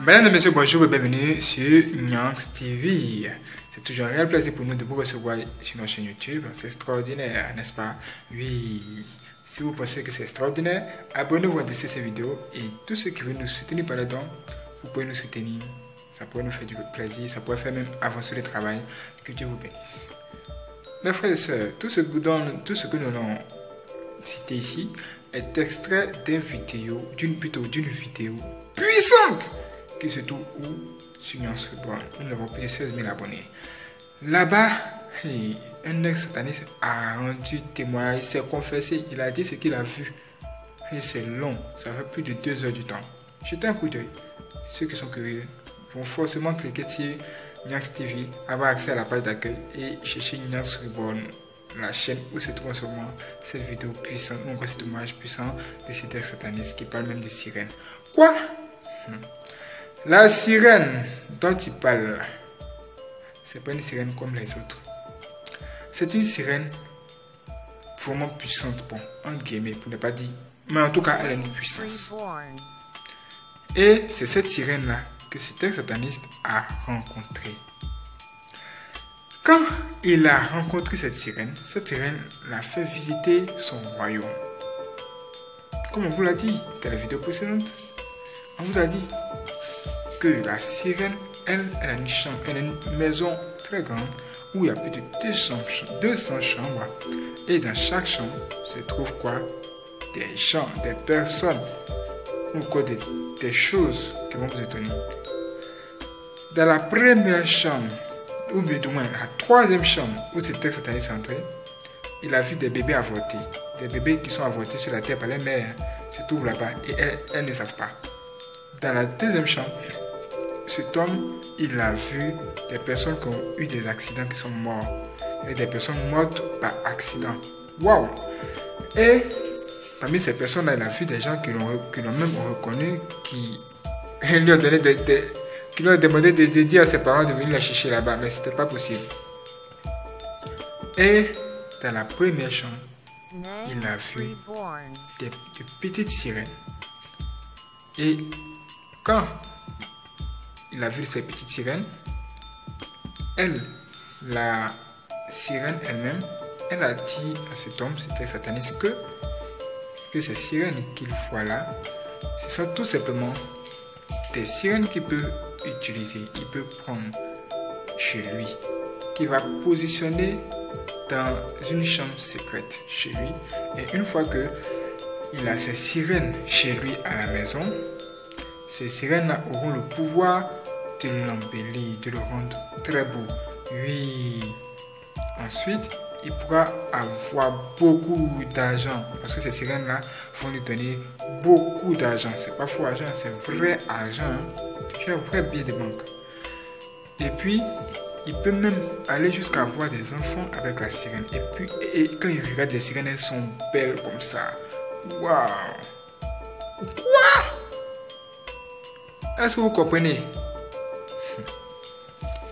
Mesdames et messieurs, bonjour et bienvenue sur Nyanx TV. C'est toujours un réel plaisir pour nous de vous recevoir sur notre chaîne YouTube. C'est extraordinaire, n'est-ce pas? Oui. Si vous pensez que c'est extraordinaire, abonnez-vous à ces vidéos et tous ceux qui veulent nous soutenir par les dons, vous pouvez nous soutenir. Ça pourrait nous faire du plaisir, ça pourrait faire même avancer le travail. Que Dieu vous bénisse. Mes frères et sœurs, tout ce que nous avons cité ici est extrait d'une vidéo puissante qui se trouve sur Nyanx Reborn. Nous avons plus de 16 000 abonnés. Là-bas, un ex-sataniste a rendu témoignage, il s'est confessé, il a dit ce qu'il a vu. Et c'est long, ça fait plus de 2 heures du temps. Jetez un coup d'œil. Ceux qui sont curieux vont forcément cliquer sur Nyanx TV, avoir accès à la page d'accueil et chercher Nyanx Reborn, la chaîne où se trouve en ce moment cette vidéo puissante, ou encore cet hommage puissant de cet ex-sataniste qui parle même de sirène. Quoi? La sirène dont il parle, c'est pas une sirène comme les autres. C'est une sirène vraiment puissante, bon, en guillemets, pour ne pas dire, mais en tout cas, elle a une puissance. Et c'est cette sirène-là que cet ex-sataniste a rencontrée. Quand il a rencontré cette sirène l'a fait visiter son royaume. Comme on vous l'a dit dans la vidéo précédente, on vous a dit que la sirène, elle a une chambre, elle a une maison très grande où il y a plus de 200 chambres. Et dans chaque chambre se trouve quoi? Des gens, des personnes ou quoi, des choses qui vont vous étonner. Dans la première chambre, ou bien du moins la troisième chambre où cet ex-sataniste est entré, il a vu des bébés avortés. Des bébés qui sont avortés sur la terre par les mères se trouvent là-bas et elles ne savent pas. Dans la deuxième chambre, cet homme, il a vu des personnes qui ont eu des accidents qui sont morts. Et des personnes mortes par accident. Waouh! Et parmi ces personnes-là, il a vu des gens qui l'ont même reconnu, qui lui ont donné qui lui ont demandé de dire à ses parents de venir la chercher là-bas, mais c'était pas possible. Et dans la première chambre, il a vu des petites sirènes. Et quand il a vu ces petites sirènes, la sirène elle-même, elle a dit à cet homme, c'était sataniste, que ces sirènes qu'il voit là, ce sont tout simplement des sirènes qu'il peut utiliser, il peut prendre chez lui, qu'il va positionner dans une chambre secrète chez lui. Et une fois que il a ces sirènes chez lui à la maison, ces sirènes-là auront le pouvoir de l'embellir, de le rendre très beau. Oui. Ensuite, il pourra avoir beaucoup d'argent parce que ces sirènes-là vont lui donner beaucoup d'argent. C'est pas faux argent, c'est vrai argent. Tu as un vrai billet de banque. Et puis, il peut même aller jusqu'à avoir des enfants avec la sirène. Et puis, quand il regarde les sirènes, elles sont belles comme ça. Waouh! Quoi? Est-ce que vous comprenez?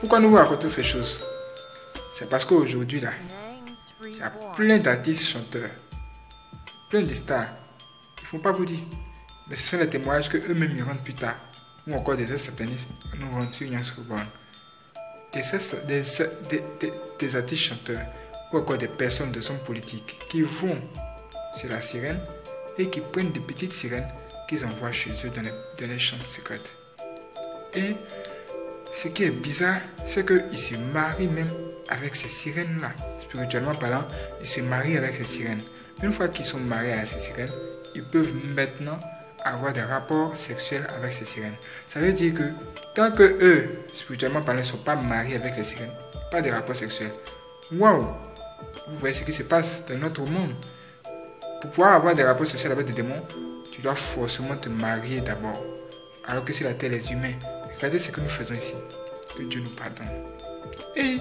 Pourquoi nous vous racontons ces choses? C'est parce qu'aujourd'hui, là, il y a plein d'artistes chanteurs, plein de stars. Ils ne font pas vous dire. Mais ce sont les témoignages qu'eux-mêmes ils rendent plus tard. Ou encore des ex-satanistes nous rendent sur Nyanx Reborn. Des artistes chanteurs ou encore des personnes de son politique qui vont sur la sirène et qui prennent des petites sirènes qu'ils envoient chez eux dans les chambres secrètes. Et ce qui est bizarre, c'est qu'ils se marient même avec ces sirènes-là. Spirituellement parlant, ils se marient avec ces sirènes. Une fois qu'ils sont mariés à ces sirènes, ils peuvent maintenant avoir des rapports sexuels avec ces sirènes. Ça veut dire que tant que eux, spirituellement parlant, ne sont pas mariés avec les sirènes, pas de rapports sexuels. Waouh! Vous voyez ce qui se passe dans notre monde. Pour pouvoir avoir des rapports sexuels avec des démons, tu dois forcément te marier d'abord. Alors que sur la terre, les humains, regardez ce que nous faisons ici. Que Dieu nous pardonne. Et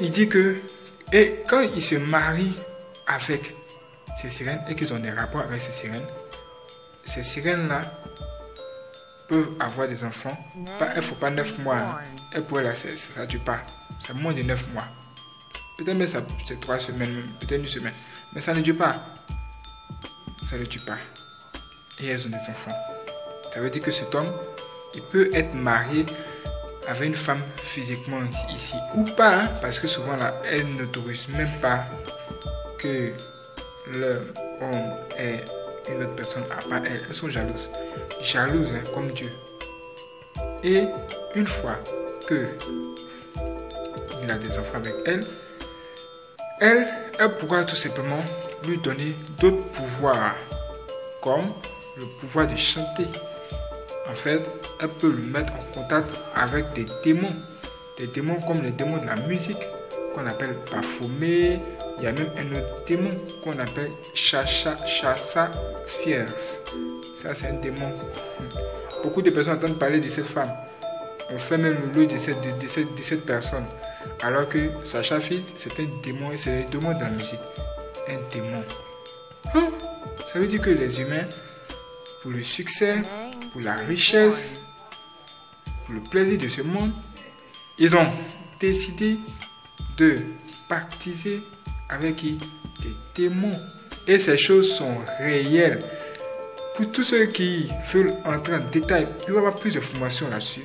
il dit que quand ils se marient avec ces sirènes et qu'ils ont des rapports avec ces sirènes-là peuvent avoir des enfants. Il ne faut pas 9 mois. Hein. Et pour elles, ça ne dure pas. C'est moins de 9 mois. Peut-être même c'est 3 semaines, peut-être 1 semaine. Mais ça ne dure pas. Ça ne tue pas. et elles ont des enfants. Ça veut dire que cet homme, il peut être marié avec une femme physiquement ici ou pas, hein, parce que souvent là, elles n'autorisent même pas que l'homme ait une autre personne à part elles. Elles sont jalouses. Jalouses, hein, comme Dieu. Et une fois que il a des enfants avec elle, elle pourra tout simplement lui donner d'autres pouvoirs, comme le pouvoir de chanter. En fait, elle peut le mettre en contact avec des démons comme les démons de la musique, qu'on appelle Baphomet. Il y a même un autre démon qu'on appelle Chassa Fierce. Ça, c'est un démon. Beaucoup de personnes entendent parler de cette femme. On fait même le lot de cette personne. Alors que Sacha Fierce, c'est un démon et c'est le démon de la musique. Un démon. Hein? Ça veut dire que les humains, pour le succès, pour la richesse, pour le plaisir de ce monde, ils ont décidé de pactiser avec qui? Des démons. Et ces choses sont réelles. Pour tous ceux qui veulent entrer en détail, il y aura plus d'informations là-dessus.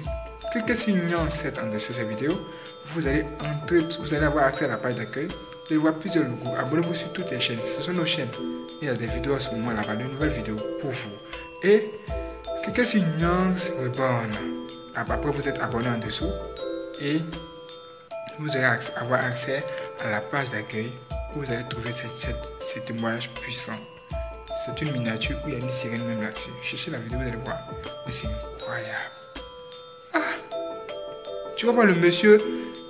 Cliquez sur Nyang 7 en dessous de cette vidéo. Vous allez avoir accès à la page d'accueil. Vous allez voir plusieurs logos. Abonnez-vous sur toutes les chaînes. Ce sont nos chaînes. Il y a des vidéos à ce moment là-bas, de nouvelles vidéos pour vous. Et cliquez sur Nyang Reborn. Après, vous êtes abonné en dessous. Et vous allez avoir accès à la page d'accueil où vous allez trouver ces témoignages puissants. C'est une miniature où il y a une sirène même là-dessus. Cherchez la vidéo, vous allez voir. Mais c'est incroyable. Ah! Tu vas voir le monsieur,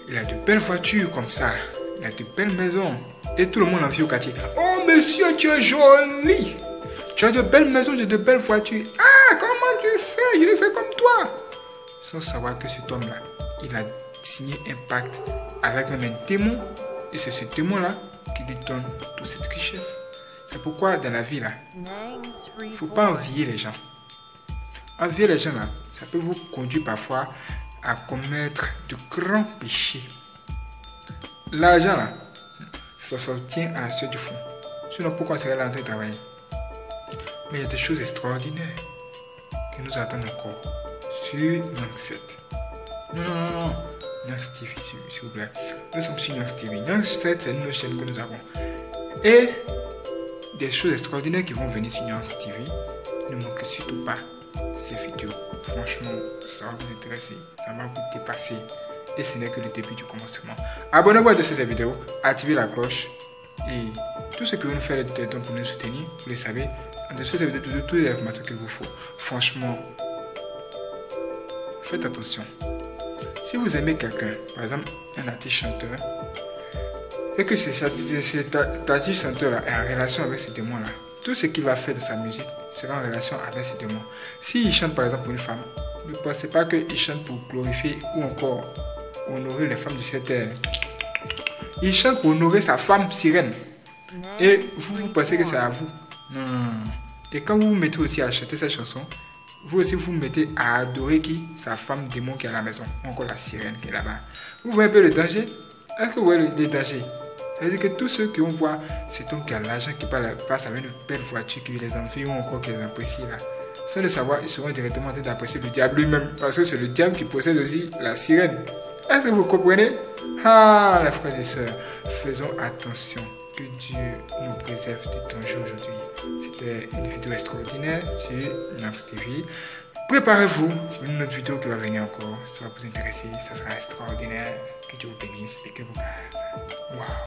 il a de belles voitures comme ça. Il a de belles maisons. Et tout le monde l'envie au quartier. Oh monsieur, tu es joli! Tu as de belles maisons, tu as de belles voitures. Ah, comment tu fais? Je fais comme toi. Sans savoir que cet homme-là, il a signé un pacte avec même un démon. Et c'est ce démon-là qui lui donne toute cette richesse. C'est pourquoi dans la vie là, il ne faut pas envier les gens. Envier les gens là, ça peut vous conduire parfois à commettre de grands péchés. L'argent là, ça s'obtient à la suite du fond. Sinon pourquoi on serait là en train de travailler? Mais il y a des choses extraordinaires qui nous attendent encore sur Nyang 7. Non. Nyang TV, s'il vous plaît. Nous sommes sur Nyang TV. Nyang 7, c'est une autre chaîne que nous avons. Et des choses extraordinaires qui vont venir sur Nyang TV. Ne manquez surtout pas ces vidéos. Franchement, ça va vous intéresser. Ça va vous dépasser. Et ce n'est que le début du commencement. Abonnez-vous à ces vidéos. Activez la cloche. Et tout ce que vous nous faites pour nous soutenir, vous le savez. En dessous de cette vidéo, toutes les informations qu'il vous faut. Franchement, faites attention. Si vous aimez quelqu'un, par exemple un artiste chanteur, et que cet artiste chanteur-là est en relation avec ce démon-là, tout ce qu'il va faire de sa musique sera en relation avec ce démon. S'il chante par exemple pour une femme, ne pensez pas qu'il chante pour glorifier ou encore honorer les femmes de cette terre. Il chante pour honorer sa femme sirène. Et vous pensez que c'est à vous. Non. Et quand vous vous mettez aussi à chanter cette chanson, vous aussi vous mettez à adorer qui? Sa femme démon qui est à la maison. Ou encore la sirène qui est là-bas. Vous voyez un peu le danger? Est-ce que vous voyez le danger? Ça veut dire que tous ceux qui vont voir cet homme qui a l'argent, qui passe avec une belle voiture, qui les envie ou encore qui les apprécie là, sans le savoir, ils seront directement en train d'apprécier le diable lui-même. Parce que c'est le diable qui possède aussi la sirène. Est-ce que vous comprenez? Ah, les frères et sœurs, faisons attention. Que Dieu nous préserve du danger aujourd'hui. C'était une vidéo extraordinaire sur Nyang TV. Préparez-vous pour une autre vidéo qui va venir encore. Ça va vous intéresser, ça sera extraordinaire. Que Dieu vous bénisse et que vous garde. Waouh!